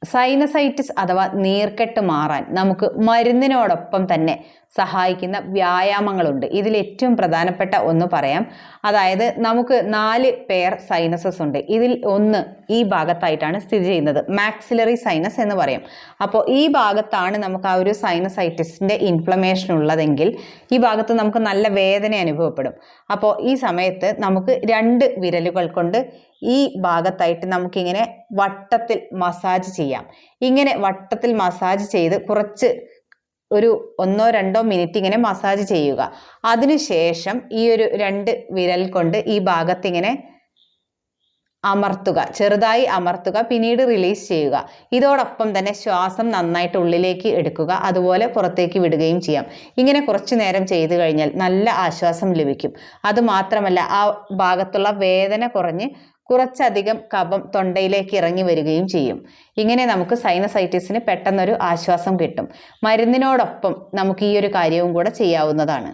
Sinusitis അഥവാ നീർക്കെട്ട് മാറാൻ നമുക്ക് മരുന്നിനോടൊപ്പം തന്നെ സഹായിക്കുന്ന വ്യായാമങ്ങളുണ്ട്. ഇതിൽ ഏറ്റവും പ്രധാനപ്പെട്ട ഒന്ന് പറയാം. അതായത് നമുക്ക് 4 പെയർ സൈനസസ് ഉണ്ട്. ഇതിൽ ഒന്ന് ഈ ഭാഗത്തായിട്ടാണ് സ്ഥിതി ചെയ്യുന്നത്, മാക്സിലറി സൈനസ് എന്ന് പറയും. അപ്പോൾ ഈ ഭാഗത്താണ് നമുക്ക് ആ ഒരു സൈനസൈറ്റിസിൻ്റെ ഇൻഫ്ലമേഷൻ ഉള്ളതെങ്കിൽ ഈ ഭാഗത്ത് നമുക്ക് നല്ല വേദന അനുഭവപ്പെടും. അപ്പോൾ ഈ സമയത്ത് നമുക്ക് 2 വിരലുകൾ കൊണ്ട് ഈ ഭാഗത്തായിട്ട് നമുക്കിങ്ങനെ വട്ടത്തിൽ മസാജ് ചെയ്യാം. ഇങ്ങനെ വട്ടത്തിൽ മസാജ് ചെയ്ത് കുറച്ച് ഒരു 1-2 മിനിറ്റ് ഇങ്ങനെ മസാജ് ചെയ്യുക. അതിനുശേഷം ഈ ഒരു 2 വിരൽ കൊണ്ട് ഈ ഭാഗത്ത് ഇങ്ങനെ അമർത്തുക, ചെറുതായി അമർത്തുക, പിന്നീട് റിലീസ് ചെയ്യുക. ഇതോടൊപ്പം തന്നെ ശ്വാസം നന്നായിട്ട് ഉള്ളിലേക്ക് എടുക്കുക, അതുപോലെ പുറത്തേക്ക് വിടുകയും ചെയ്യാം. ഇങ്ങനെ കുറച്ചു നേരം ചെയ്തു കഴിഞ്ഞാൽ നല്ല ആശ്വാസം ലഭിക്കും. അതുമാത്രമല്ല ആ ഭാഗത്തുള്ള വേദന കുറഞ്ഞ് കുറച്ചധികം കഫം തൊണ്ടയിലേക്ക് ഇറങ്ങി വരികയും ചെയ്യും. ഇങ്ങനെ നമുക്ക് സൈനസൈറ്റിസിന് പെട്ടെന്നൊരു ആശ്വാസം കിട്ടും. മരുന്നിനോടൊപ്പം നമുക്ക് ഈ ഒരു കാര്യവും കൂടെ ചെയ്യാവുന്നതാണ്.